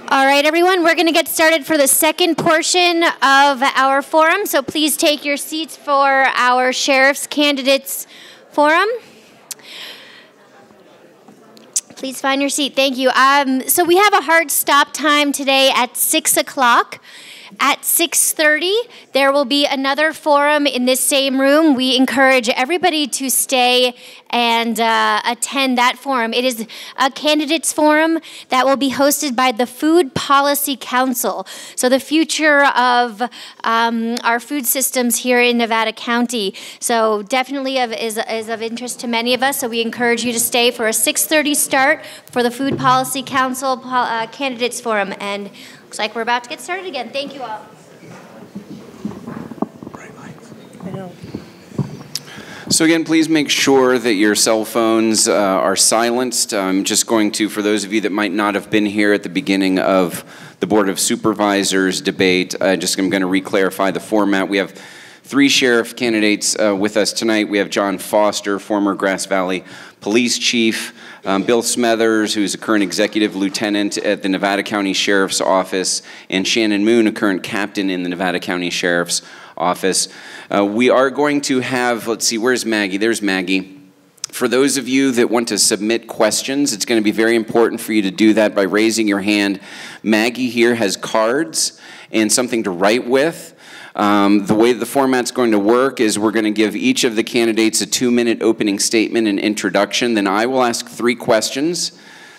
All right, everyone, we're going to get started for the second portion of our forum. So please take your seats for our Sheriff's Candidates Forum. Please find your seat. Thank you. So we have a hard stop time today at 6 o'clock. At 6:30, there will be another forum in this same room. We encourage everybody to stay and attend that forum. It is a candidates forum that will be hosted by the Food Policy Council. So the future of our food systems here in Nevada County. So definitely is of interest to many of us. So we encourage you to stay for a 6:30 start for the Food Policy Council candidates forum. And looks like we're about to get started again. Thank you all. I know. So again, please make sure that your cell phones are silenced. I'm just going to, for those of you that might not have been here at the beginning of the Board of Supervisors debate, I'm going to re-clarify the format. We have 3 sheriff candidates with us tonight. We have John Foster, former Grass Valley Police Chief, Bill Smethers, who's a current executive lieutenant at the Nevada County Sheriff's Office, and Shannon Moon, a current captain in the Nevada County Sheriff's Office. We are going to have, let's see, where's Maggie? There's Maggie. For those of you that want to submit questions, it's going to be very important for you to do that by raising your hand. Maggie here has cards and something to write with. The way the format's going to work is we're going to give each of the candidates a 2-minute opening statement and introduction. Then I will ask 3 questions.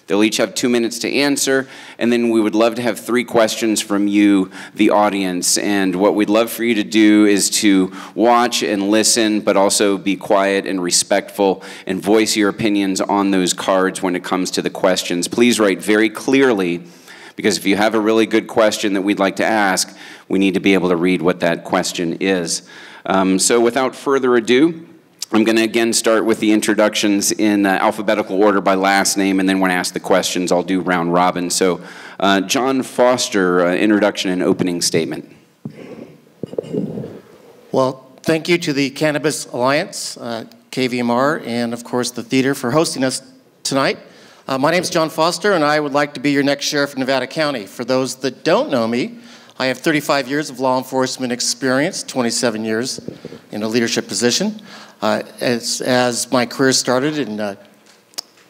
They'll each have 2 minutes to answer. And then we would love to have 3 questions from you, the audience. And what we'd love for you to do is to watch and listen, but also be quiet and respectful and voice your opinions on those cards when it comes to the questions. Please write very clearly, because if you have a really good question that we'd like to ask, we need to be able to read what that question is. So without further ado, I'm going to again start with the introductions in alphabetical order by last name, and then when I ask the questions, I'll do round robin. So John Foster, introduction and opening statement. Well, thank you to the Cannabis Alliance, KVMR, and of course the theater for hosting us tonight. My name is John Foster, and I would like to be your next sheriff in Nevada County. For those that don't know me, I have 35 years of law enforcement experience, 27 years in a leadership position. As my career started in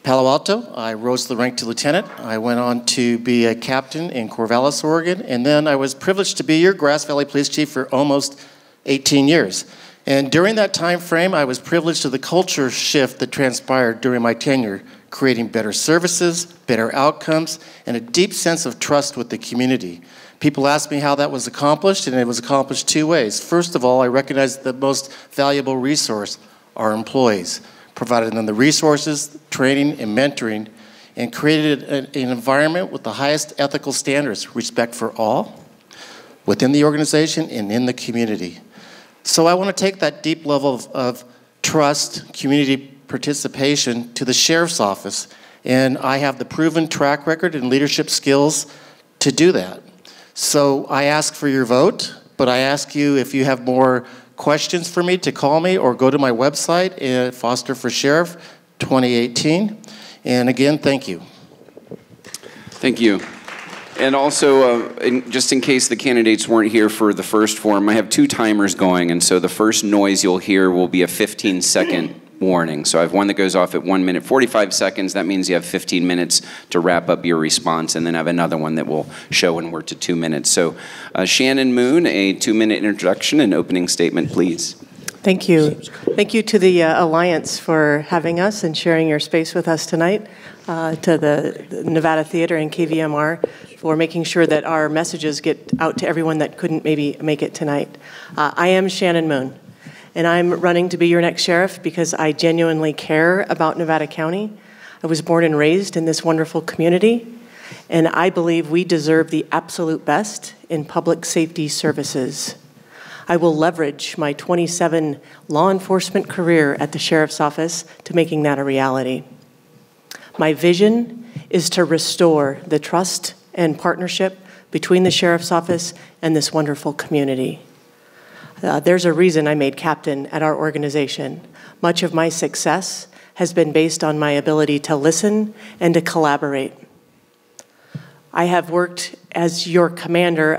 Palo Alto, I rose to the rank to lieutenant. I went on to be a captain in Corvallis, Oregon, and then I was privileged to be your Grass Valley Police Chief for almost 18 years. And during that time frame, I was privileged to the culture shift that transpired during my tenure, creating better services, better outcomes, and a deep sense of trust with the community. People ask me how that was accomplished, and it was accomplished 2 ways. First of all, I recognized the most valuable resource, our employees, provided them the resources, training, and mentoring, and created an environment with the highest ethical standards, respect for all, within the organization and in the community. So I want to take that deep level of trust, community participation to the sheriff's office, and I have the proven track record and leadership skills to do that. So I ask for your vote, but I ask you if you have more questions for me to call me or go to my website at Foster for Sheriff 2018. And again, thank you. Thank you. And also, just in case the candidates weren't here for the first forum, I have 2 timers going, and so the first noise you'll hear will be a 15-second warning. So I have one that goes off at 1 minute 45 seconds. That means you have 15 minutes to wrap up your response, and then I have another one that will show when we're to 2 minutes. So Shannon Moon, a 2-minute introduction and opening statement, please. Thank you. Thank you to the Alliance for having us and sharing your space with us tonight, to the Nevada Theater and KVMR for making sure that our messages get out to everyone that couldn't maybe make it tonight. I am Shannon Moon, and I'm running to be your next sheriff because I genuinely care about Nevada County. I was born and raised in this wonderful community, and I believe we deserve the absolute best in public safety services. I will leverage my 27 law enforcement career at the Sheriff's Office to making that a reality. My vision is to restore the trust and partnership between the Sheriff's Office and this wonderful community. There's a reason I made captain at our organization. Much of my success has been based on my ability to listen and to collaborate. I have worked as your commander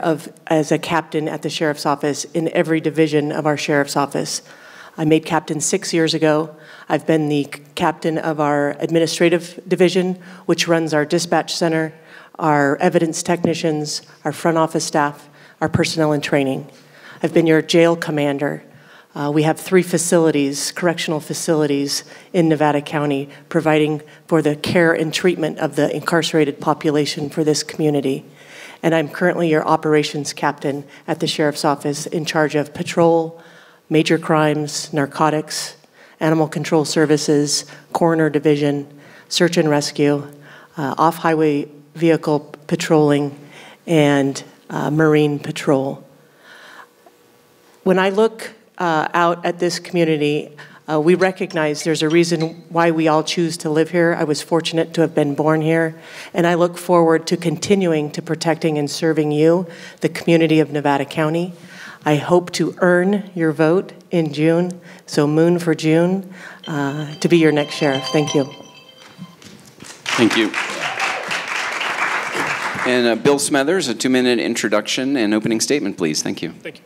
as a captain at the Sheriff's Office in every division of our Sheriff's Office. I made captain 6 years ago. I've been the captain of our administrative division, which runs our dispatch center, our evidence technicians, our front office staff, our personnel and training. I've been your jail commander. We have 3 facilities, correctional facilities in Nevada County, providing for the care and treatment of the incarcerated population for this community. And I'm currently your operations captain at the Sheriff's Office in charge of patrol, major crimes, narcotics, animal control services, coroner division, search and rescue, off-highway vehicle patrolling, and marine patrol. When I look out at this community, we recognize there's a reason why we all choose to live here. I was fortunate to have been born here, and I look forward to continuing to protecting and serving you, the community of Nevada County. I hope to earn your vote in June, so Moon for June, to be your next sheriff. Thank you. Thank you. And Bill Smethers, a 2-minute introduction and opening statement, please. Thank you. Thank you.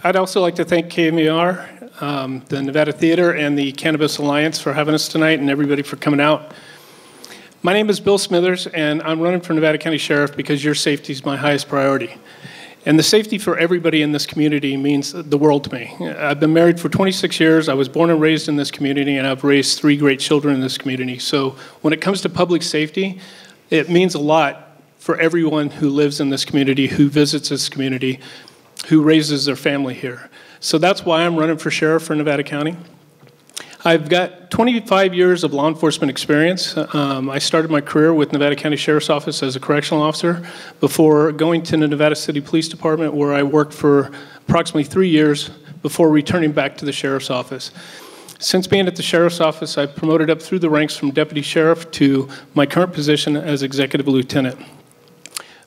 I'd also like to thank KMER, the Nevada Theater, and the Cannabis Alliance for having us tonight, and everybody for coming out. My name is Bill Smithers, and I'm running for Nevada County Sheriff because your safety is my highest priority. And the safety for everybody in this community means the world to me. I've been married for 26 years. I was born and raised in this community, and I've raised 3 great children in this community. So when it comes to public safety, it means a lot for everyone who lives in this community, who visits this community, who raises their family here. So that's why I'm running for sheriff for Nevada County. I've got 25 years of law enforcement experience. I started my career with Nevada County Sheriff's Office as a correctional officer before going to the Nevada City Police Department, where I worked for approximately 3 years before returning back to the Sheriff's Office. Since being at the Sheriff's Office, I've promoted up through the ranks from Deputy Sheriff to my current position as Executive Lieutenant.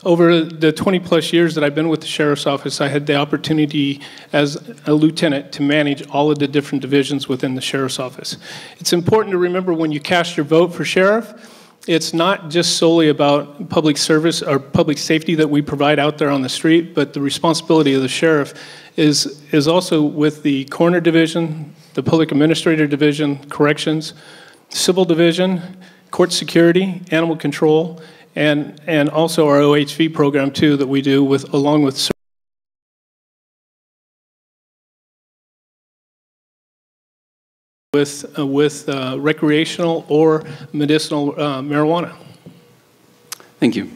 Over the 20-plus years that I've been with the Sheriff's Office, I had the opportunity as a lieutenant to manage all of the different divisions within the Sheriff's Office. It's important to remember when you cast your vote for sheriff, it's not just solely about public service or public safety that we provide out there on the street, but the responsibility of the sheriff is also with the coroner division, the public administrator division, corrections, civil division, court security, animal control, and also our OHV program too that we do along with recreational or medicinal marijuana. Thank you.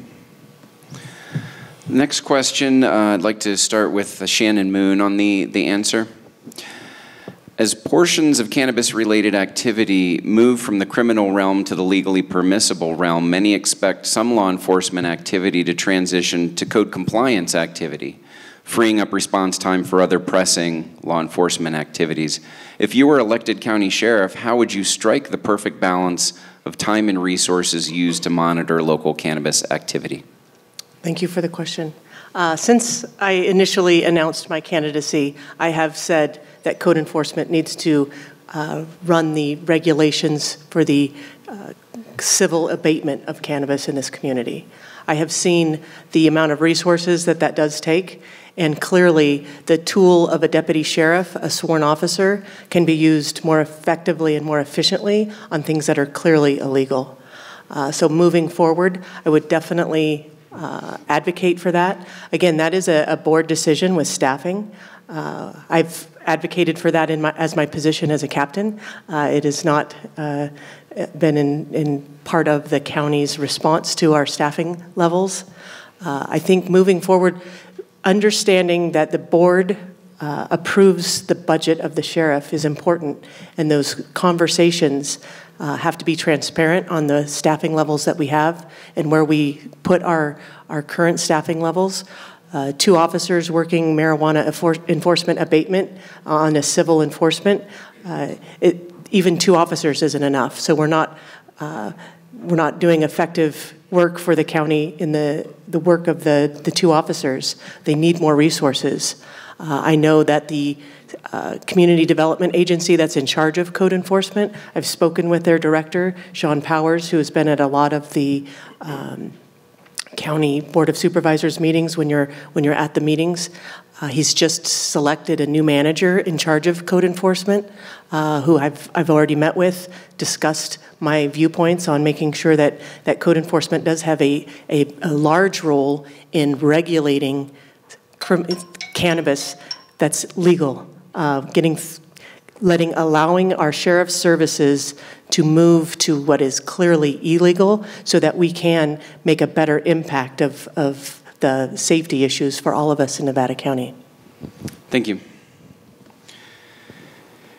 Next question, I'd like to start with Shannon Moon on the answer. As portions of cannabis-related activity move from the criminal realm to the legally permissible realm, many expect some law enforcement activity to transition to code compliance activity, freeing up response time for other pressing law enforcement activities. If you were elected county sheriff, how would you strike the perfect balance of time and resources used to monitor local cannabis activity? Thank you for the question. Since I initially announced my candidacy, I have said that code enforcement needs to run the regulations for the civil abatement of cannabis in this community. I have seen the amount of resources that does take, and clearly the tool of a deputy sheriff, a sworn officer, can be used more effectively and more efficiently on things that are clearly illegal. So moving forward, I would definitely advocate for that. Again, that is a board decision with staffing. I've advocated for that as my position as a captain. It has not been in part of the county's response to our staffing levels. I think moving forward, understanding that the board approves the budget of the sheriff is important, and those conversations have to be transparent on the staffing levels that we have and where we put our current staffing levels. 2 officers working marijuana enforcement abatement on a civil enforcement, even 2 officers isn't enough. So we're not doing effective work for the county in the work of the 2 officers. They need more resources. I know that the community development agency that's in charge of code enforcement, I've spoken with their director, Sean Powers, who has been at a lot of the county board of supervisors meetings when you're at the meetings. He's just selected a new manager in charge of code enforcement, who I've already met with, discussed my viewpoints on making sure that code enforcement does have a large role in regulating cannabis that's legal, allowing our sheriff's services to move to what is clearly illegal so that we can make a better impact of the safety issues for all of us in Nevada County. Thank you.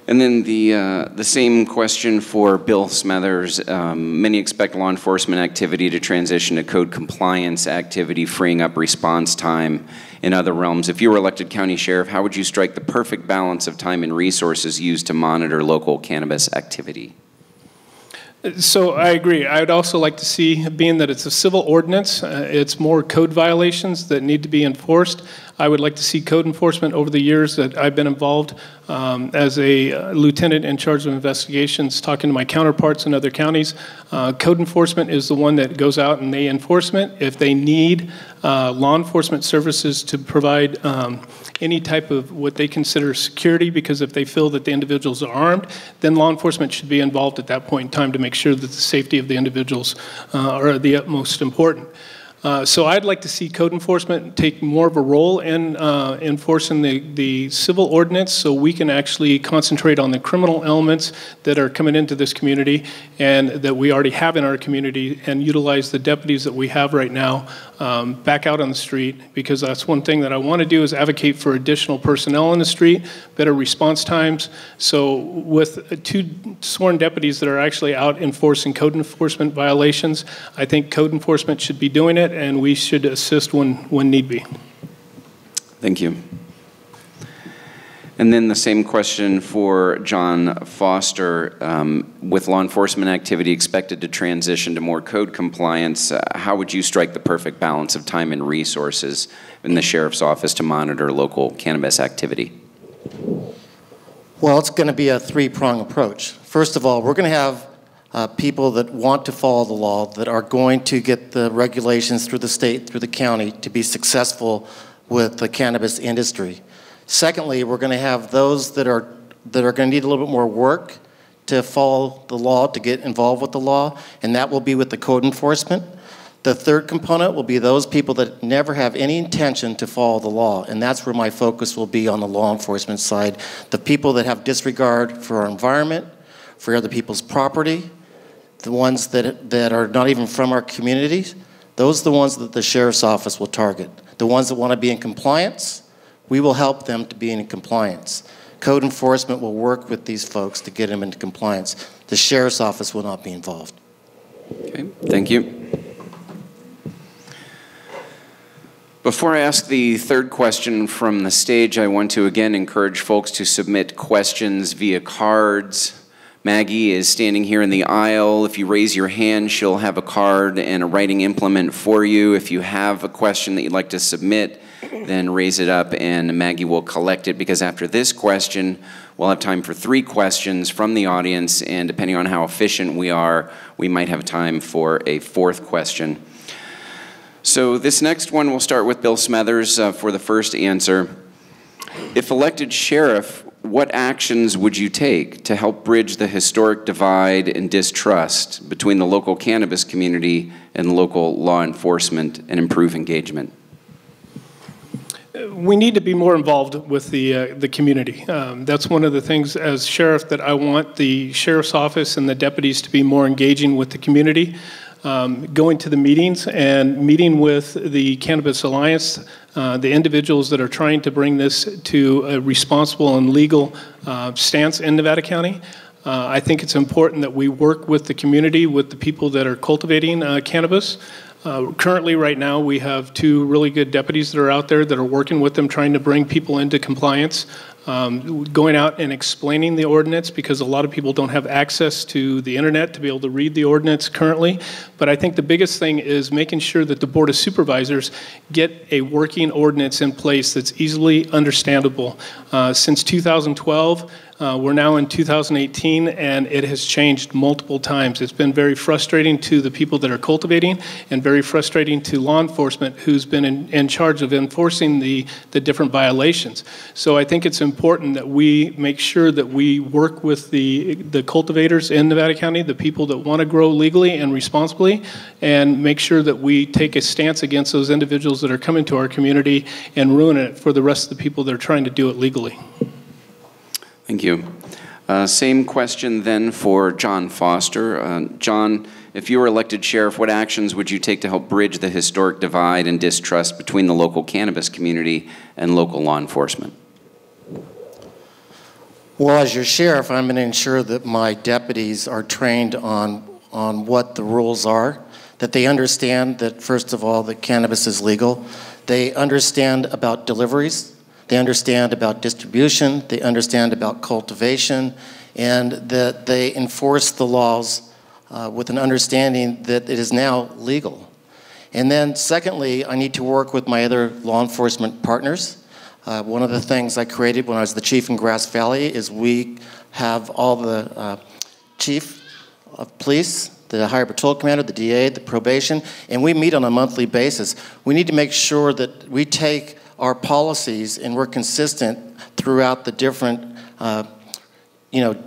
And then the same question for Bill Smethers. Many expect law enforcement activity to transition to code compliance activity, freeing up response time in other realms. If you were elected county sheriff, how would you strike the perfect balance of time and resources used to monitor local cannabis activity? So I agree. I would also like to see, being that it's a civil ordinance, it's more code violations that need to be enforced. I would like to see code enforcement over the years that I've been involved as a lieutenant in charge of investigations, talking to my counterparts in other counties. Code enforcement is the one that goes out and they enforce it. If they need law enforcement services to provide any type of what they consider security, because if they feel that the individuals are armed, then law enforcement should be involved at that point in time to make sure that the safety of the individuals are the utmost important. So I'd like to see code enforcement take more of a role in enforcing the civil ordinance so we can actually concentrate on the criminal elements that are coming into this community and that we already have in our community, and utilize the deputies that we have right now back out on the street, because that's one thing that I want to do is advocate for additional personnel on the street, better response times. So with 2 sworn deputies that are actually out enforcing code enforcement violations, I think code enforcement should be doing it, and we should assist when need be. Thank you. And then the same question for John Foster. With law enforcement activity expected to transition to more code compliance, how would you strike the perfect balance of time and resources in the sheriff's office to monitor local cannabis activity? Well, it's going to be a 3-prong approach. First of all, we're going to have people that want to follow the law, that are going to get the regulations through the state, through the county, to be successful with the cannabis industry. Secondly, we're going to have those that are going to need a little bit more work to follow the law, to get involved with the law, and that will be with the code enforcement. The third component will be those people that never have any intention to follow the law, and that's where my focus will be on the law enforcement side. The people that have disregard for our environment, for other people's property, the ones that are not even from our communities, those are the ones that the sheriff's office will target. The ones that want to be in compliance, we will help them to be in compliance. Code enforcement will work with these folks to get them into compliance. The sheriff's office will not be involved. Okay, thank you. Before I ask the third question from the stage, I want to again encourage folks to submit questions via cards. Maggie is standing here in the aisle. If you raise your hand, she'll have a card and a writing implement for you. If you have a question that you'd like to submit, then raise it up and Maggie will collect it, because after this question, we'll have time for 3 questions from the audience, and depending on how efficient we are, we might have time for a 4th question. So this next one, we'll start with Bill Smethers for the first answer. If elected sheriff, what actions would you take to help bridge the historic divide and distrust between the local cannabis community and local law enforcement and improve engagement? We need to be more involved with the community. That's one of the things as sheriff that I want the sheriff's office and the deputies to be more engaging with the community. Going to the meetings and meeting with the Cannabis Alliance, the individuals that are trying to bring this to a responsible and legal stance in Nevada County. I think it's important that we work with the community, with the people that are cultivating cannabis. Currently, right now, we have 2 really good deputies that are out there that are working with them, trying to bring people into compliance. Going out and explaining the ordinance, because a lot of people don't have access to the internet to be able to read the ordinance currently. But I think the biggest thing is making sure that the Board of Supervisors get a working ordinance in place that's easily understandable. Since 2012, We're now in 2018, and it has changed multiple times. It's been very frustrating to the people that are cultivating and very frustrating to law enforcement who's been in charge of enforcing the different violations. So I think it's important that we make sure that we work with the cultivators in Nevada County, the people that want to grow legally and responsibly, and make sure that we take a stance against those individuals that are coming to our community and ruining it for the rest of the people that are trying to do it legally. Thank you. Same question then for John Foster. John, if you were elected sheriff, what actions would you take to help bridge the historic divide and distrust between the local cannabis community and local law enforcement? Well, as your sheriff, I'm going to ensure that my deputies are trained on what the rules are, that they understand that, first of all, that cannabis is legal. They understand about deliveries. They understand about distribution, they understand about cultivation, and that they enforce the laws with an understanding that it is now legal. And then secondly, I need to work with my other law enforcement partners. One of the things I created when I was the chief in Grass Valley is we have all the chief of police, the Highway Patrol Commander, the DA, the probation, and we meet on a monthly basis. We need to make sure that we take our policies and we're consistent throughout the different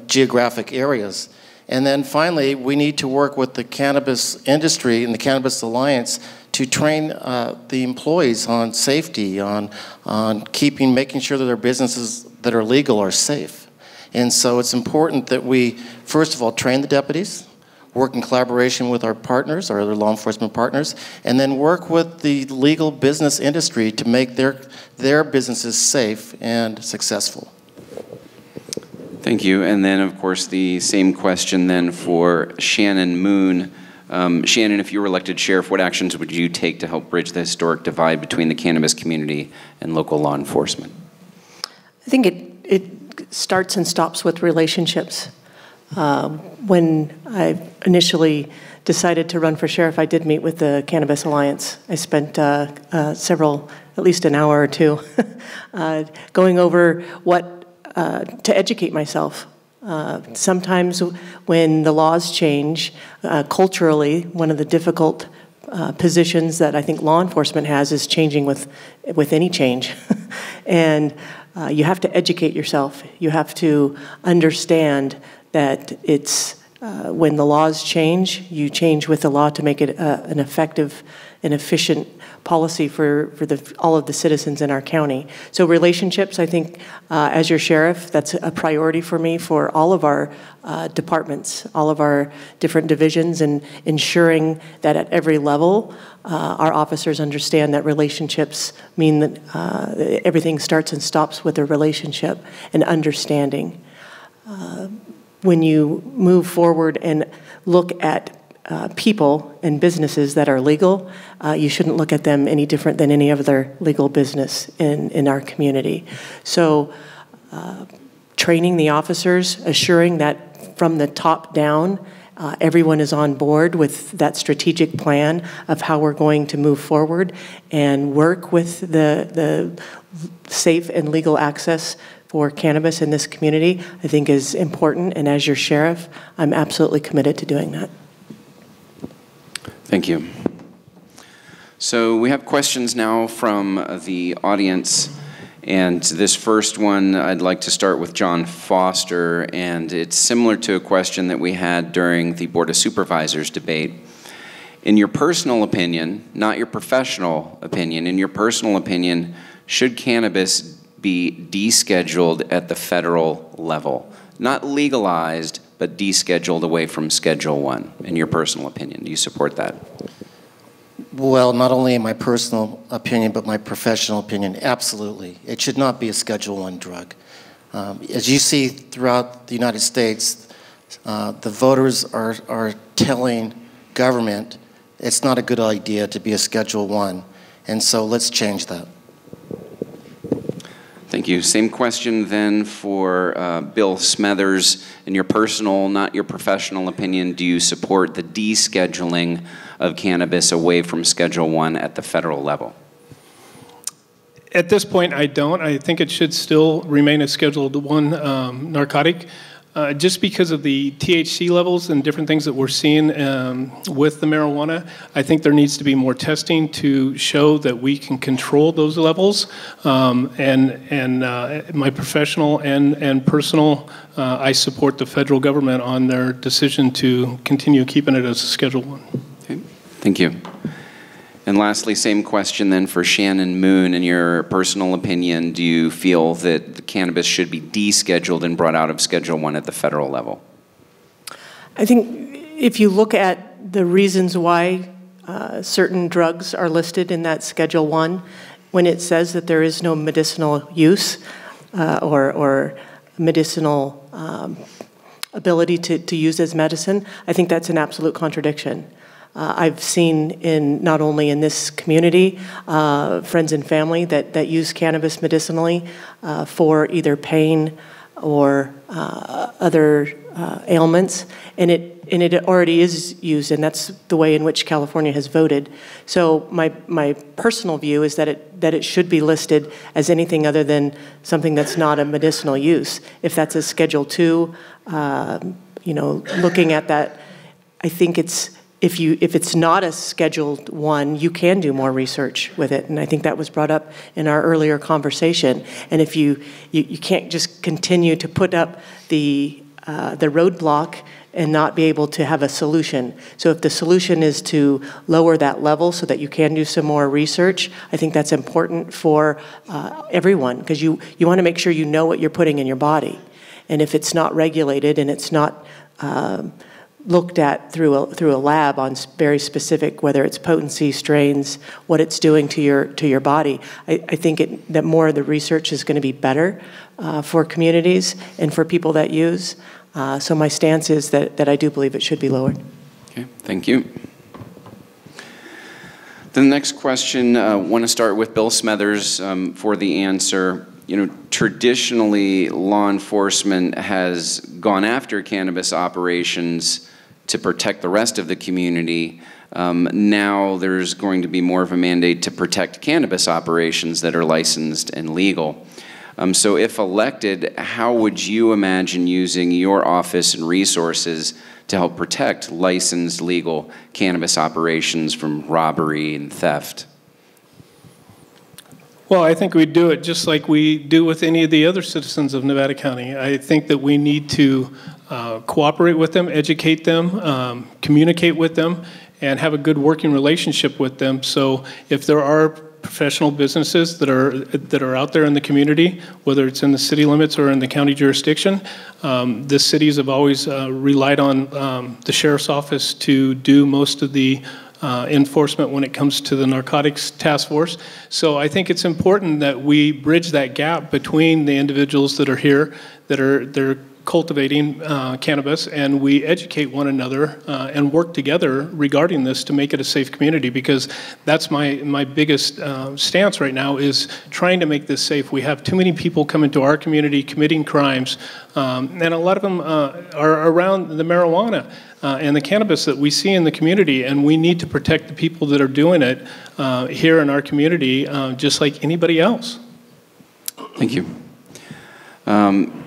geographic areas. And then finally, we need to work with the cannabis industry and the Cannabis Alliance to train the employees on safety, on making sure that their businesses that are legal are safe. And so it's important that we, first of all, train the deputies, work in collaboration with our partners, our other law enforcement partners, and then work with the legal business industry to make their businesses safe and successful. Thank you. And then, of course, the same question then for Shannon Moon. Shannon, if you were elected sheriff, what actions would you take to help bridge the historic divide between the cannabis community and local law enforcement? I think it starts and stops with relationships. When I initially decided to run for sheriff, I did meet with the Cannabis Alliance. I spent at least an hour or two, going over to educate myself. Sometimes when the laws change, culturally, one of the difficult positions that I think law enforcement has is changing with any change. And you have to educate yourself. You have to understand that it's when the laws change, you change with the law to make it an effective and efficient policy for all of the citizens in our county. So relationships, I think, as your sheriff, that's a priority for me for all of our departments, all of our different divisions, and ensuring that at every level, our officers understand that relationships mean that everything starts and stops with a relationship and understanding. When you move forward and look at people and businesses that are legal, you shouldn't look at them any different than any other legal business in our community. So training the officers, assuring that from the top down, everyone is on board with that strategic plan of how we're going to move forward and work with the safe and legal access for cannabis in this community, I think is important. And as your sheriff, I'm absolutely committed to doing that. Thank you. So we have questions now from the audience. And this first one, I'd like to start with John Foster. And it's similar to a question that we had during the Board of Supervisors debate. In your personal opinion, not your professional opinion, in your personal opinion, should cannabis be descheduled at the federal level? Not legalized, but descheduled away from Schedule I, in your personal opinion. Do you support that? Well, not only in my personal opinion, but my professional opinion, absolutely. It should not be a Schedule I drug. As you see throughout the United States, the voters are telling government it's not a good idea to be a Schedule I, and so let's change that. Thank you. Same question then for Bill Smethers. In your personal, not your professional opinion, do you support the descheduling of cannabis away from Schedule I at the federal level? At this point, I don't. I think it should still remain a Scheduled 1 narcotic, just because of the THC levels and different things that we're seeing with the marijuana. I think there needs to be more testing to show that we can control those levels. My professional and personal, I support the federal government on their decision to continue keeping it as a Schedule 1. Okay. Thank you. And lastly, same question then for Shannon Moon. In your personal opinion, do you feel that the cannabis should be descheduled and brought out of Schedule 1 at the federal level? I think if you look at the reasons why certain drugs are listed in that Schedule 1, when it says that there is no medicinal use or medicinal ability to use as medicine, I think that's an absolute contradiction. I've seen not only in this community, friends and family that use cannabis medicinally for either pain or other ailments, and it already is used, and that's the way in which California has voted. So my personal view is that it should be listed as anything other than something that's not a medicinal use. If that's a Schedule 2, looking at that, I think if it's not a Scheduled 1, you can do more research with it, and I think that was brought up in our earlier conversation. And if you can't just continue to put up the roadblock and not be able to have a solution. So if the solution is to lower that level so that you can do some more research, I think that's important for everyone, because you want to make sure you know what you're putting in your body. And if it's not regulated and it's not looked at through a lab on very specific, whether it's potency, strains, what it's doing to your body, I think that more of the research is going to be better for communities and for people that use. So my stance is that I do believe it should be lowered. Okay, thank you. The next question, I want to start with Bill Smethers for the answer. Traditionally, law enforcement has gone after cannabis operations to protect the rest of the community. Now there's going to be more of a mandate to protect cannabis operations that are licensed and legal. So if elected, how would you imagine using your office and resources to help protect licensed legal cannabis operations from robbery and theft? Well, I think we'd do it just like we do with any of the other citizens of Nevada County. I think that we need to cooperate with them, educate them, communicate with them, and have a good working relationship with them. So if there are professional businesses that are out there in the community, whether it's in the city limits or in the county jurisdiction, the cities have always relied on the sheriff's office to do most of the enforcement when it comes to the narcotics task force. So I think it's important that we bridge that gap between the individuals that are here, that are cultivating cannabis, and we educate one another and work together regarding this to make it a safe community, because that's my biggest stance right now, is trying to make this safe. We have too many people come into our community committing crimes, and a lot of them are around the marijuana and the cannabis that we see in the community, and we need to protect the people that are doing it here in our community just like anybody else. Thank you.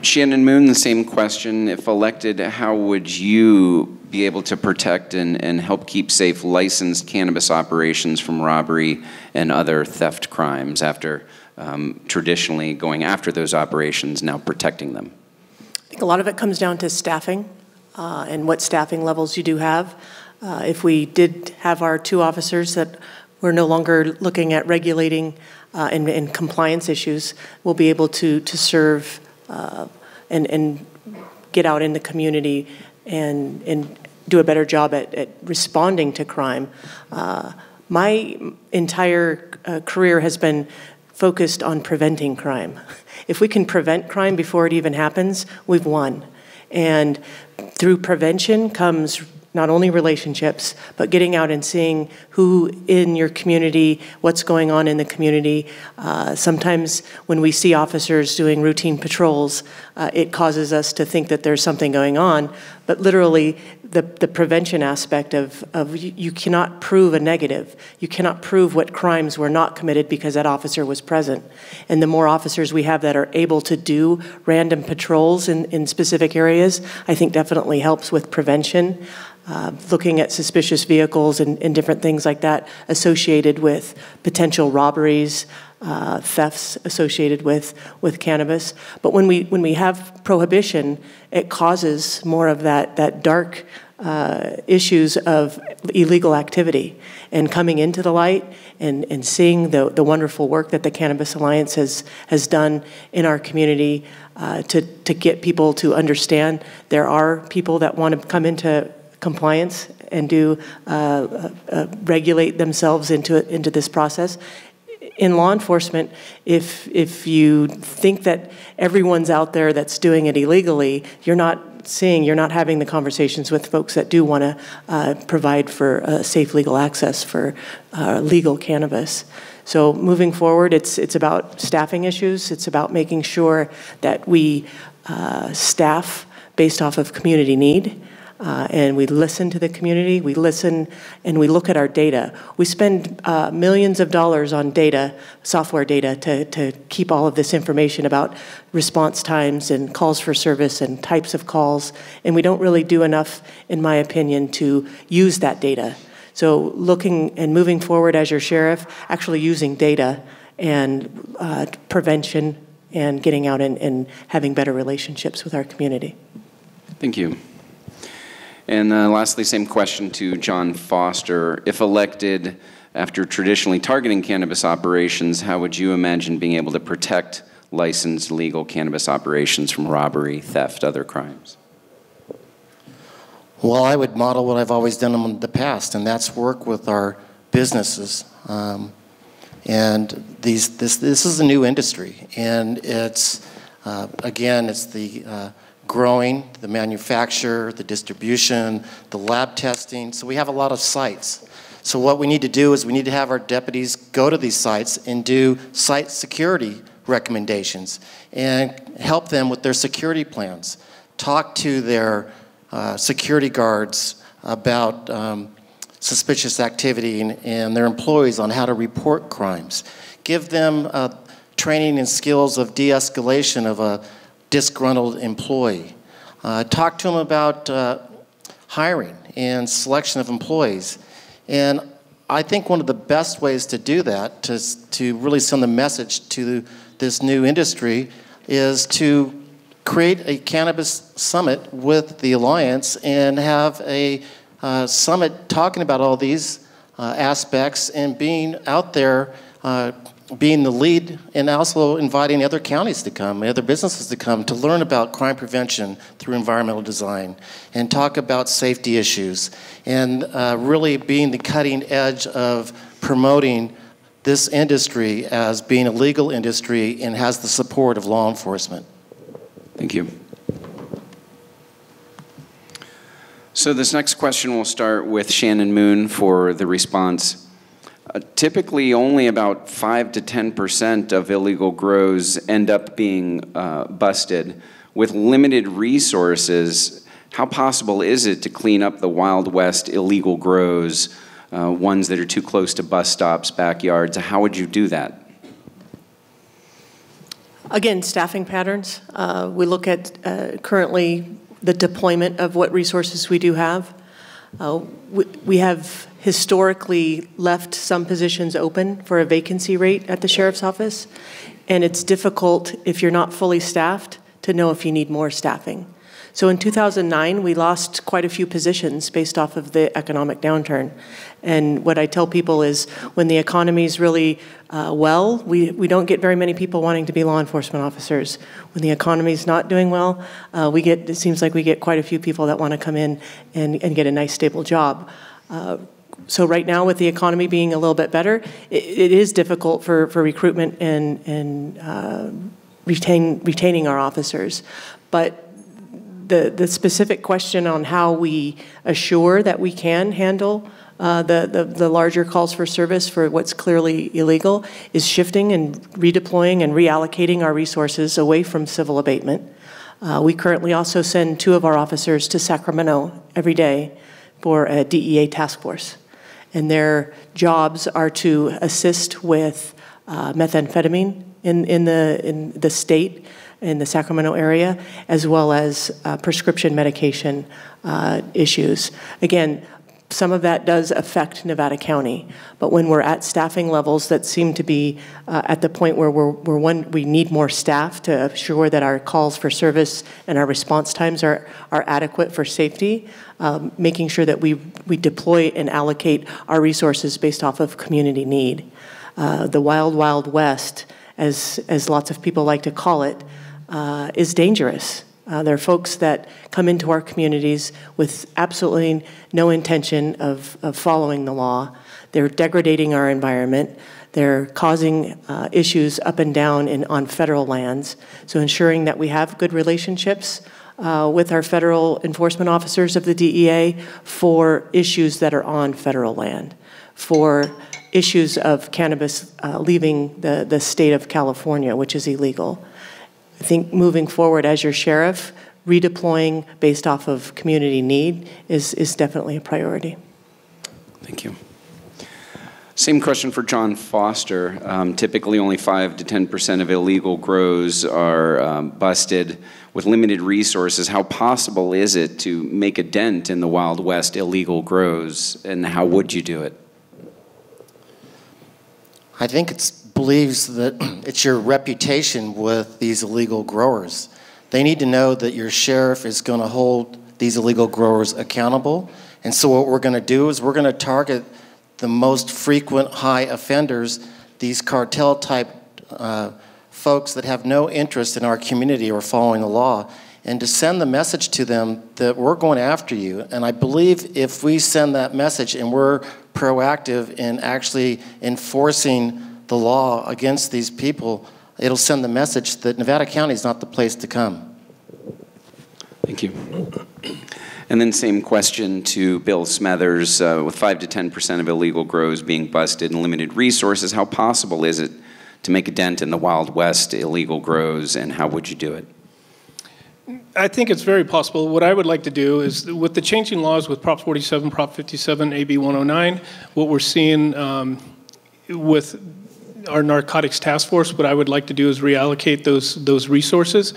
Shannon Moon, the same question. If elected, how would you be able to protect and help keep safe licensed cannabis operations from robbery and other theft crimes after traditionally going after those operations, now protecting them? I think a lot of it comes down to staffing and what staffing levels you do have. If we did have our 2 officers that we're no longer looking at regulating and compliance issues, we'll be able to serve and get out in the community and do a better job at responding to crime. My entire career has been focused on preventing crime. If we can prevent crime before it even happens, we've won. And through prevention comes not only relationships, but getting out and seeing who in your community, what's going on in the community. Sometimes when we see officers doing routine patrols, it causes us to think that there's something going on, but literally the prevention aspect of you cannot prove a negative. You cannot prove what crimes were not committed because that officer was present. And the more officers we have that are able to do random patrols in specific areas, I think definitely helps with prevention. Looking at suspicious vehicles and different things like that associated with potential robberies, thefts associated with cannabis. But when we have prohibition, it causes more of that dark issues of illegal activity and coming into the light and seeing the wonderful work that the Cannabis Alliance has done in our community to get people to understand there are people that want to come into compliance and do regulate themselves into this process. In law enforcement, if you think that everyone's out there that's doing it illegally, you're not having the conversations with folks that do want to provide for safe legal access for legal cannabis. So moving forward, it's about staffing issues. It's about making sure that we staff based off of community need. And we listen to the community, we listen, and we look at our data. We spend millions of dollars on data, software data, to keep all of this information about response times and calls for service and types of calls, and we don't really do enough, in my opinion, to use that data. So looking and moving forward as your sheriff, actually using data and prevention and getting out and having better relationships with our community. Thank you. And lastly, same question to John Foster. If elected, after traditionally targeting cannabis operations, how would you imagine being able to protect licensed legal cannabis operations from robbery, theft, other crimes? Well, I would model what I've always done in the past, and that's work with our businesses. And this is a new industry, and it's, again, it's the growing, the manufacture, the distribution, the lab testing. So we have a lot of sites. So what we need to do is we need to have our deputies go to these sites and do site security recommendations and help them with their security plans. Talk to their security guards about suspicious activity and their employees on how to report crimes. Give them training and skills of de-escalation of a disgruntled employee. Talk to them about hiring and selection of employees. And I think one of the best ways to do that, to really send the message to this new industry, is to create a cannabis summit with the Alliance and have a summit talking about all these aspects and being out there being the lead, and also inviting other counties to come, other businesses to come to learn about crime prevention through environmental design and talk about safety issues and really being the cutting edge of promoting this industry as being a legal industry and has the support of law enforcement. Thank you. So this next question will start with Shannon Moon for the response. Typically, only about 5 to 10% of illegal grows end up being busted. With limited resources, how possible is it to clean up the Wild West illegal grows, ones that are too close to bus stops, backyards? How would you do that? Again, staffing patterns. We look at currently the deployment of what resources we do have. We have historically left some positions open for a vacancy rate at the Sheriff's Office, and it's difficult if you're not fully staffed to know if you need more staffing. So in 2009, we lost quite a few positions based off of the economic downturn. And what I tell people is when the economy's really well, we don't get very many people wanting to be law enforcement officers. When the economy's not doing well, it seems like we get quite a few people that want to come in and get a nice stable job. So right now, with the economy being a little bit better, it is difficult for recruitment and retaining our officers. But The specific question on how we assure that we can handle the larger calls for service for what's clearly illegal is shifting and redeploying and reallocating our resources away from civil abatement. We currently also send 2 of our officers to Sacramento every day for a DEA task force. And their jobs are to assist with methamphetamine in the state, in the Sacramento area, as well as prescription medication issues. Again, some of that does affect Nevada County, but when we're at staffing levels that seem to be at the point where we need more staff to assure that our calls for service and our response times are adequate for safety, making sure that we deploy and allocate our resources based off of community need. The wild, wild west, as lots of people like to call it, is dangerous. There are folks that come into our communities with absolutely no intention of following the law. They're degrading our environment. They're causing issues up and down on federal lands. So ensuring that we have good relationships with our federal enforcement officers of the DEA for issues that are on federal land, for issues of cannabis leaving the state of California, which is illegal. I think moving forward as your sheriff, redeploying based off of community need is definitely a priority. Thank you. Same question for John Foster. Typically only 5 to 10% of illegal grows are busted with limited resources. How possible is it to make a dent in the Wild West illegal grows, and how would you do it? I think it believes that it's your reputation with these illegal growers. They need to know that your sheriff is going to hold these illegal growers accountable. And so what we're going to do is we're going to target the most frequent high offenders, these cartel-type folks that have no interest in our community or following the law, and to send the message to them that we're going after you. And I believe if we send that message and we're proactive in actually enforcing the law against these people, it'll send the message that Nevada County is not the place to come. Thank you. And then same question to Bill Smethers. With 5 to 10% of illegal grows being busted and limited resources, how possible is it to make a dent in the Wild West illegal grows, and how would you do it? I think it's very possible. What I would like to do is, with the changing laws with Prop 47, Prop 57, AB 109, what we're seeing with our narcotics task force, what I would like to do is reallocate those resources.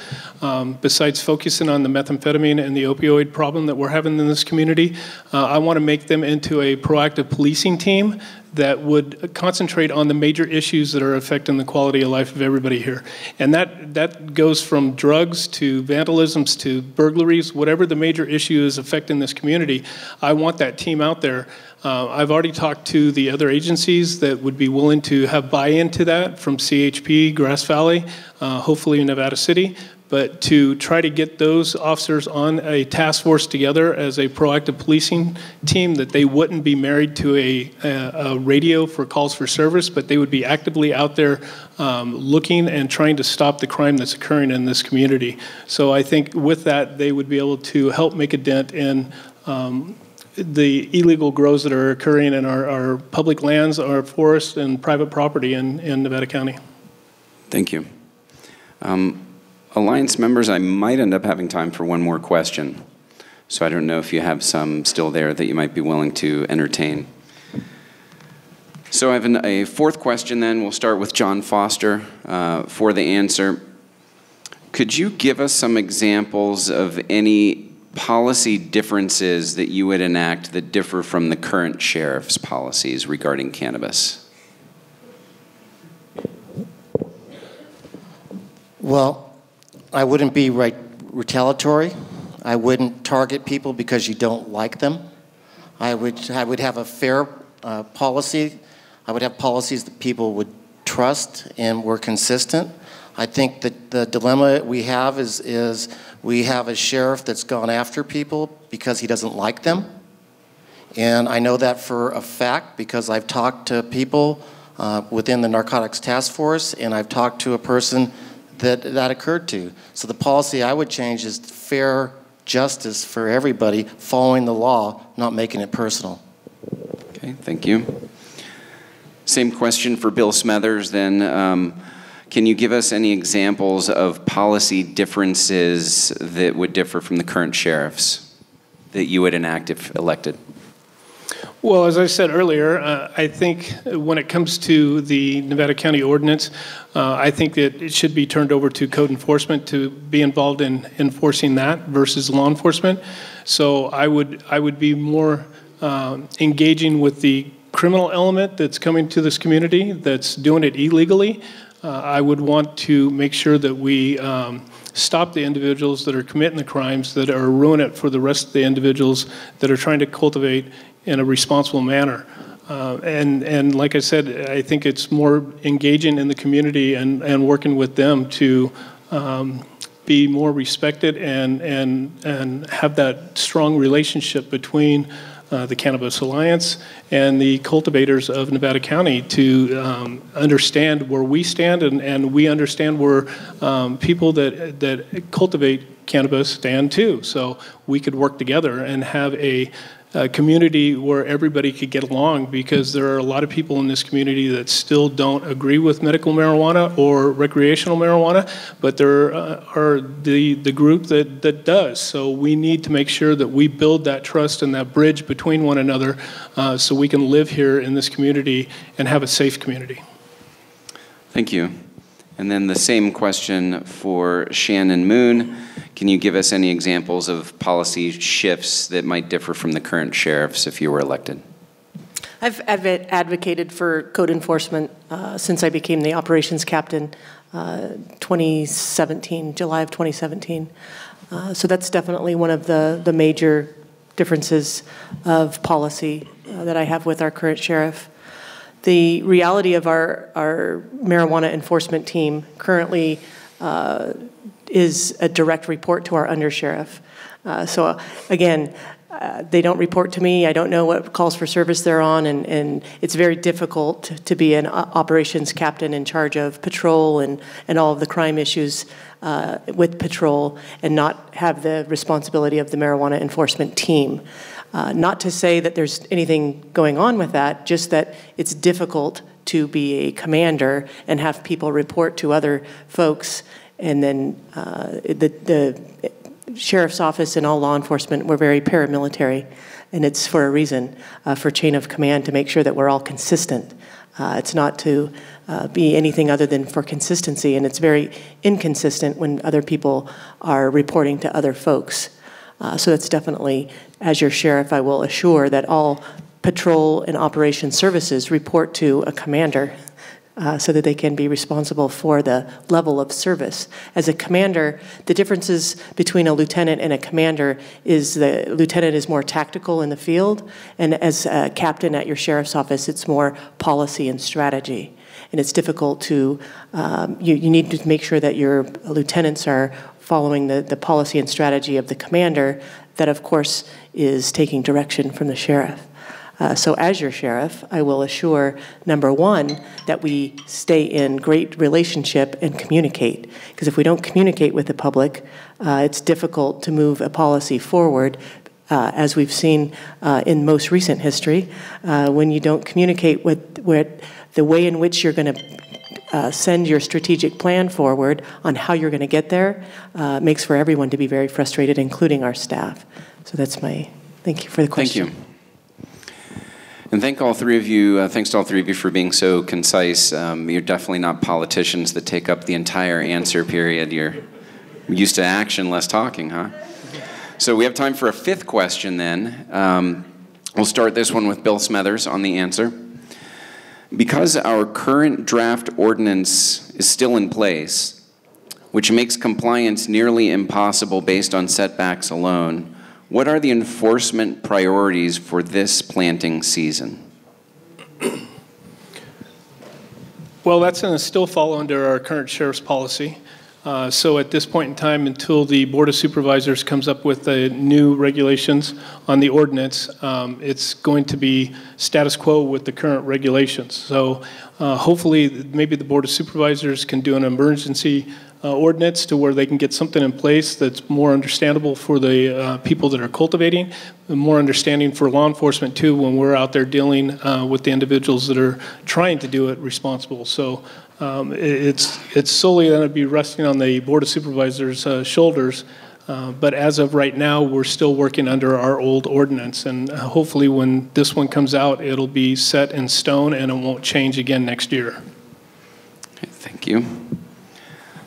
Besides focusing on the methamphetamine and the opioid problem that we're having in this community, I want to make them into a proactive policing team that would concentrate on the major issues that are affecting the quality of life of everybody here. And that goes from drugs to vandalisms to burglaries, whatever the major issue is affecting this community. I want that team out there. I've already talked to the other agencies that would be willing to have buy-in to that, from CHP, Grass Valley, hopefully in Nevada City, but to try to get those officers on a task force together as a proactive policing team, that they wouldn't be married to a radio for calls for service, but they would be actively out there looking and trying to stop the crime that's occurring in this community. So I think with that, they would be able to help make a dent in the illegal grows that are occurring in our public lands, our forests, and private property in Nevada County. Thank you. Alliance members, I might end up having time for one more question. So I don't know if you have some still there that you might be willing to entertain. So I have a fourth question then. We'll start with John Foster for the answer. Could you give us some examples of any policy differences that you would enact that differ from the current sheriff's policies regarding cannabis? Well, I wouldn't be retaliatory. I wouldn't target people because you don't like them. I would have a fair policy. I would have policies that people would trust and were consistent. I think that the dilemma we have is we have a sheriff that's gone after people because he doesn't like them. And I know that for a fact because I've talked to people within the Narcotics Task Force, and I've talked to a person that occurred to. So the policy I would change is fair justice for everybody, following the law, not making it personal. Okay, thank you. Same question for Bill Smethers then. Can you give us any examples of policy differences that would differ from the current sheriffs that you would enact if elected? Well, as I said earlier, I think when it comes to the Nevada County ordinance, I think that it should be turned over to code enforcement to be involved in enforcing that versus law enforcement. So I would be more engaging with the criminal element that's coming to this community that's doing it illegally. I would want to make sure that we stop the individuals that are committing the crimes that are ruining it for the rest of the individuals that are trying to cultivate in a responsible manner. And like I said, I think it's more engaging in the community and working with them to be more respected and have that strong relationship between the Cannabis Alliance and the cultivators of Nevada County to understand where we stand and we understand where people that cultivate cannabis stand too. So we could work together and have a community where everybody could get along, because there are a lot of people in this community that still don't agree with medical marijuana or recreational marijuana, but there are the group that does. So we need to make sure that we build that trust and that bridge between one another so we can live here in this community and have a safe community. Thank you. And then the same question for Shannon Moon. Can you give us any examples of policy shifts that might differ from the current sheriffs if you were elected? I've advocated for code enforcement since I became the operations captain 2017, July of 2017. So that's definitely one of the major differences of policy that I have with our current sheriff. The reality of our marijuana enforcement team currently is a direct report to our undersheriff. So again, they don't report to me. I don't know what calls for service they're on, and it's very difficult to be an operations captain in charge of patrol and all of the crime issues with patrol and not have the responsibility of the marijuana enforcement team. Not to say that there's anything going on with that, just that it's difficult to be a commander and have people report to other folks. And then the sheriff's office and all law enforcement, we're very paramilitary, and it's for a reason, for chain of command, to make sure that we're all consistent. It's not to be anything other than for consistency, and it's very inconsistent when other people are reporting to other folks. So that's definitely, as your sheriff, I will assure that all patrol and operation services report to a commander so that they can be responsible for the level of service. As a commander, the differences between a lieutenant and a commander is the lieutenant is more tactical in the field, and as a captain at your sheriff's office, it's more policy and strategy. And it's difficult to, you need to make sure that your lieutenants are following the policy and strategy of the commander that, of course, is taking direction from the sheriff. So as your sheriff, I will assure, number one, that we stay in great relationship and communicate. Because if we don't communicate with the public, it's difficult to move a policy forward, as we've seen in most recent history. When you don't communicate with the way in which you're going to send your strategic plan forward on how you're going to get there, makes for everyone to be very frustrated, including our staff. So that's thank you for the question. Thank you. And thanks to all three of you for being so concise. You're definitely not politicians that take up the entire answer period. You're used to action, less talking, huh? So we have time for a fifth question then. We'll start this one with Bill Smethers on the answer. Because our current draft ordinance is still in place, which makes compliance nearly impossible based on setbacks alone, what are the enforcement priorities for this planting season? Well, that's going to still fall under our current sheriff's policy. So at this point in time, until the Board of Supervisors comes up with the new regulations on the ordinance, it's going to be status quo with the current regulations. So hopefully, maybe the Board of Supervisors can do an emergency ordinance to where they can get something in place that's more understandable for the people that are cultivating, and more understanding for law enforcement too when we're out there dealing with the individuals that are trying to do it responsible. So it's solely going to be resting on the Board of Supervisors' shoulders. But as of right now, we're still working under our old ordinance, and hopefully when this one comes out, it'll be set in stone and it won't change again next year. Okay, thank you.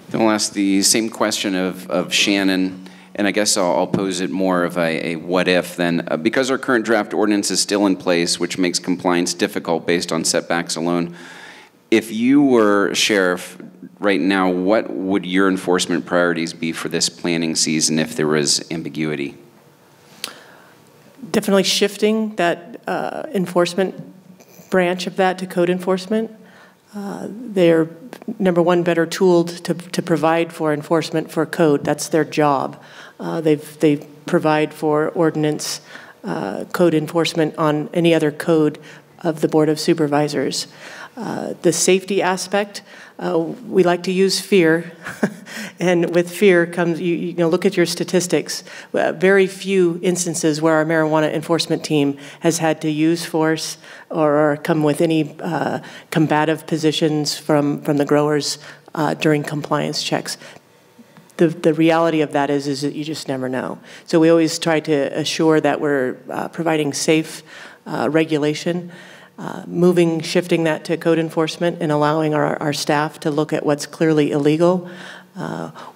Then we'll ask the same question of Shannon, and I guess I'll pose it more of a what if then. Because our current draft ordinance is still in place, which makes compliance difficult based on setbacks alone, if you were sheriff right now, what would your enforcement priorities be for this planting season if there was ambiguity? Definitely shifting that enforcement branch of that to code enforcement. They're, number one, better tooled to provide for enforcement for code. That's their job. They provide for ordinance code enforcement on any other code of the Board of Supervisors. The safety aspect, we like to use fear, and with fear comes, you know, look at your statistics. Very few instances where our marijuana enforcement team has had to use force or come with any combative positions from the growers during compliance checks. The reality of that is that you just never know. So we always try to assure that we're providing safe regulation. Shifting that to code enforcement and allowing our staff to look at what's clearly illegal.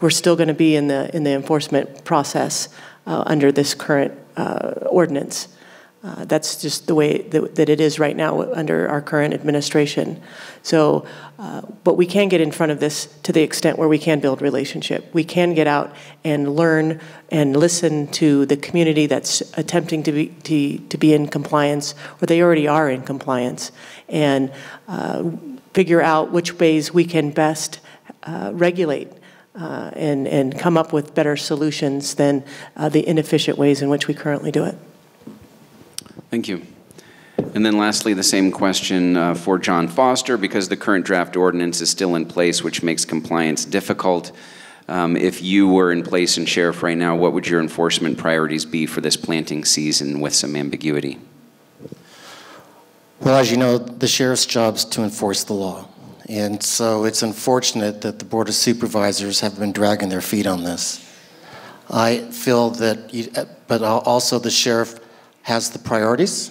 We're still going to be in the enforcement process under this current ordinance. That's just the way that it is right now under our current administration. So, but we can get in front of this to the extent where we can build relationship. We can get out and learn and listen to the community that's attempting to be in compliance, or they already are in compliance, and figure out which ways we can best regulate and come up with better solutions than the inefficient ways in which we currently do it. Thank you. And then lastly, the same question for John Foster, because the current draft ordinance is still in place, which makes compliance difficult. If you were in place and sheriff right now, what would your enforcement priorities be for this planting season with some ambiguity? Well, as you know, the sheriff's job is to enforce the law. And so it's unfortunate that the Board of Supervisors have been dragging their feet on this. I feel that, but also the sheriff has the priorities,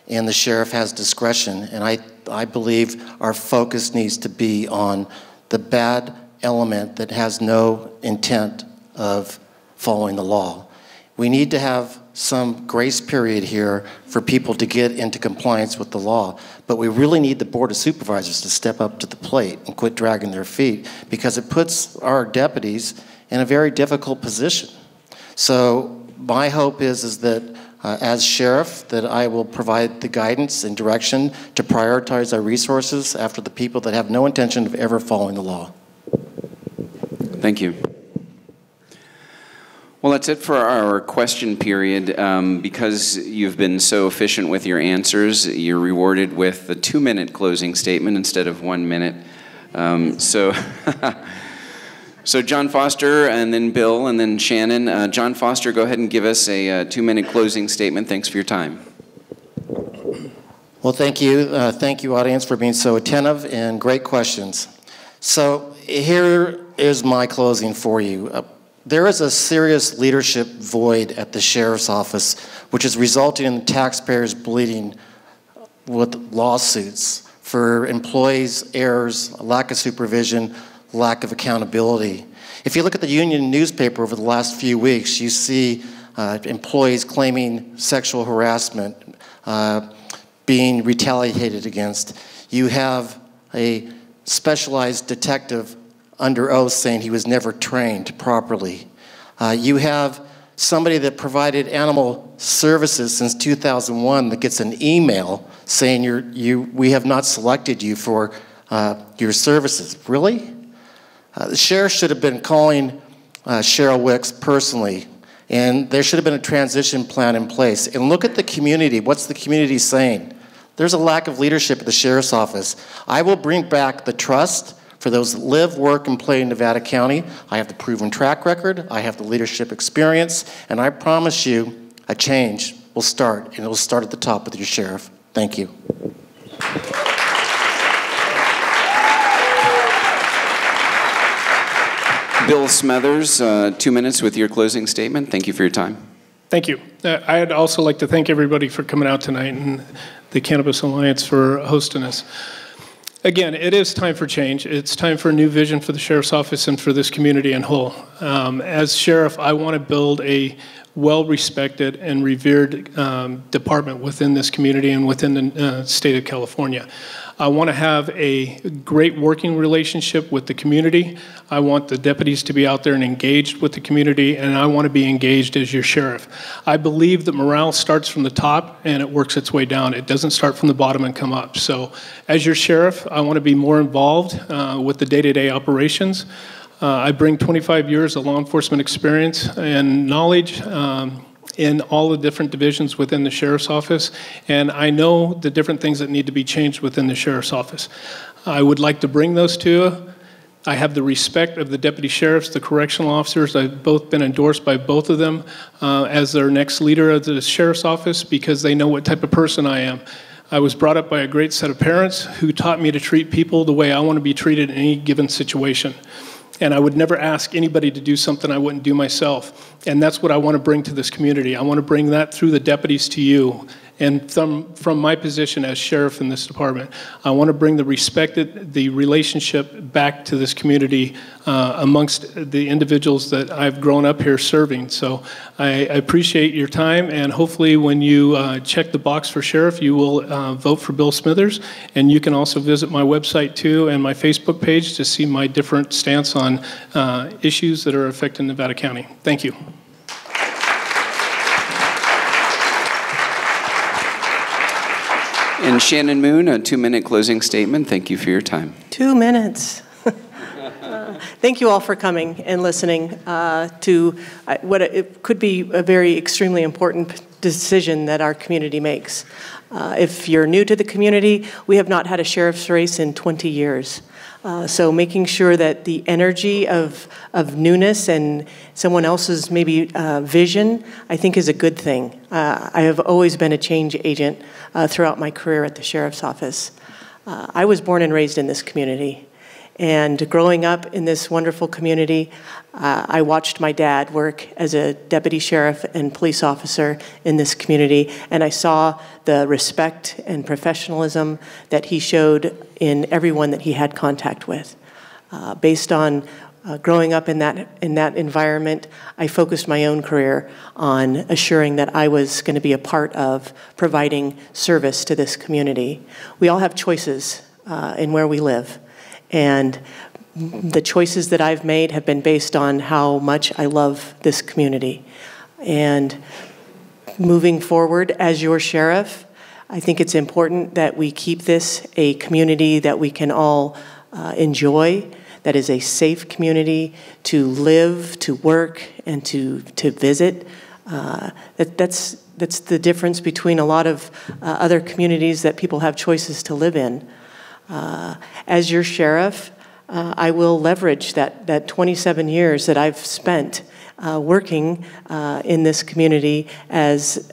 and the sheriff has discretion. And I believe our focus needs to be on the bad element that has no intent of following the law. We need to have some grace period here for people to get into compliance with the law. But we really need the Board of Supervisors to step up to the plate and quit dragging their feet, because it puts our deputies in a very difficult position. So my hope is that as sheriff, that I will provide the guidance and direction to prioritize our resources after the people that have no intention of ever following the law. Thank you. Well, that's it for our question period. Because you've been so efficient with your answers, you're rewarded with a 2-minute closing statement instead of 1 minute. So John Foster, and then Bill, and then Shannon. John Foster, go ahead and give us a 2-minute closing statement. Thanks for your time. Well, thank you. Thank you, audience, for being so attentive and great questions. So here is my closing for you. There is a serious leadership void at the sheriff's office, which is resulting in taxpayers bleeding with lawsuits for employees' errors, lack of supervision, lack of accountability. If you look at the Union newspaper over the last few weeks, you see employees claiming sexual harassment, being retaliated against. You have a specialized detective under oath saying he was never trained properly. You have somebody that provided animal services since 2001 that gets an email saying we have not selected you for your services. Really? The sheriff should have been calling Cheryl Wicks personally, and there should have been a transition plan in place. And look at the community. What's the community saying? There's a lack of leadership at the sheriff's office. I will bring back the trust For those that live, work, and play in Nevada County, I have the proven track record, I have the leadership experience, and I promise you a change will start, and it will start at the top with your sheriff. Thank you. Bill Smethers, 2 minutes with your closing statement. Thank you for your time. Thank you. I'd also like to thank everybody for coming out tonight and the Cannabis Alliance for hosting us. Again, it is time for change. It's time for a new vision for the Sheriff's Office and for this community in whole. As Sheriff, I want to build a well-respected and revered department within this community and within the state of California. I want to have a great working relationship with the community. I want the deputies to be out there and engaged with the community, and I want to be engaged as your sheriff. I believe that morale starts from the top and it works its way down. It doesn't start from the bottom and come up. So as your sheriff, I want to be more involved with the day-to-day operations. I bring 25 years of law enforcement experience and knowledge in all the different divisions within the Sheriff's Office, and I know the different things that need to be changed within the Sheriff's Office. I would like to bring those to you. I have the respect of the deputy sheriffs, the correctional officers. I've both been endorsed by both of them as their next leader of the Sheriff's Office because they know what type of person I am. I was brought up by a great set of parents who taught me to treat people the way I want to be treated in any given situation. And I would never ask anybody to do something I wouldn't do myself. And that's what I want to bring to this community. I want to bring that through the deputies to you. And from my position as sheriff in this department, I want to bring the relationship back to this community amongst the individuals that I've grown up here serving. So I appreciate your time, and hopefully when you check the box for sheriff, you will vote for Bill Smithers. And you can also visit my website too and my Facebook page to see my different stance on issues that are affecting Nevada County. Thank you. And Shannon Moon, a 2-minute closing statement. Thank you for your time. 2 minutes. Thank you all for coming and listening to what it could be a very extremely important decision that our community makes. If you're new to the community, we have not had a sheriff's race in 20 years. So making sure that the energy of newness and someone else's maybe vision, I think is a good thing. I have always been a change agent throughout my career at the Sheriff's Office. I was born and raised in this community. And growing up in this wonderful community, I watched my dad work as a deputy sheriff and police officer in this community, and I saw the respect and professionalism that he showed in everyone that he had contact with. Based on growing up in that environment, I focused my own career on assuring that I was going to be a part of providing service to this community. We all have choices in where we live. And the choices that I've made have been based on how much I love this community. And moving forward as your sheriff, I think it's important that we keep this a community that we can all enjoy, that is a safe community to live, to work, and to visit. That's the difference between a lot of other communities that people have choices to live in. As your sheriff, I will leverage that 27 years that I've spent working in this community as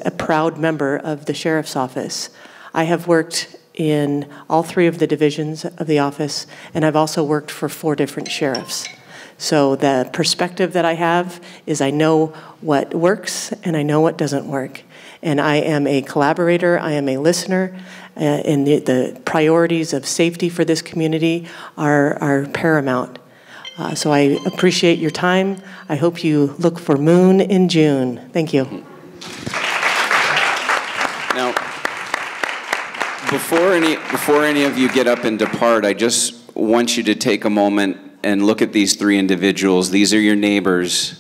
a proud member of the Sheriff's Office. I have worked in all 3 of the divisions of the office, and I've also worked for 4 different sheriffs. So the perspective that I have is I know what works and I know what doesn't work. And I am a collaborator, I am a listener, and the priorities of safety for this community are paramount. So I appreciate your time. I hope you look for Moon in June. Thank you. Now, before any of you get up and depart, I just want you to take a moment and look at these 3 individuals. These are your neighbors.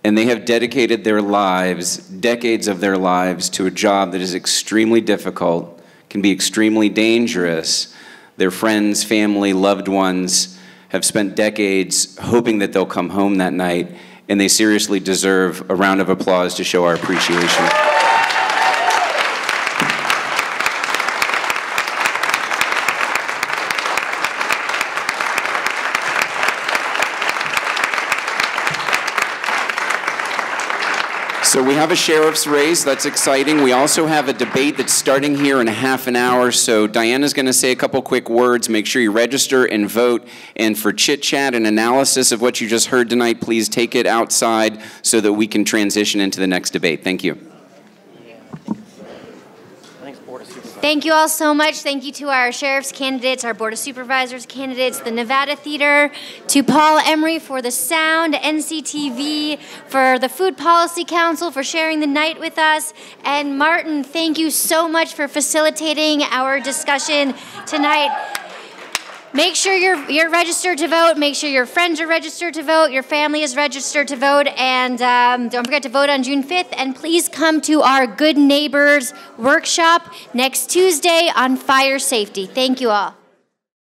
And they have dedicated their lives, decades of their lives, to a job that is extremely difficult, can be extremely dangerous. Their friends, family, loved ones have spent decades hoping that they'll come home that night, and they seriously deserve a round of applause to show our appreciation. So we have a sheriff's race. That's exciting. We also have a debate that's starting here in a half an hour. So Diana's going to say a couple quick words. Make sure you register and vote. And for chit-chat and analysis of what you just heard tonight, please take it outside so that we can transition into the next debate. Thank you. Thank you all so much. Thank you to our sheriff's candidates, our Board of Supervisors candidates, the Nevada Theater, to Paul Emery for the sound, NCTV, for the Food Policy Council, for sharing the night with us. And Martin, thank you so much for facilitating our discussion tonight. Make sure you're registered to vote. Make sure your friends are registered to vote. Your family is registered to vote. And don't forget to vote on June 5th. And please come to our Good Neighbors workshop next Tuesday on fire safety. Thank you all.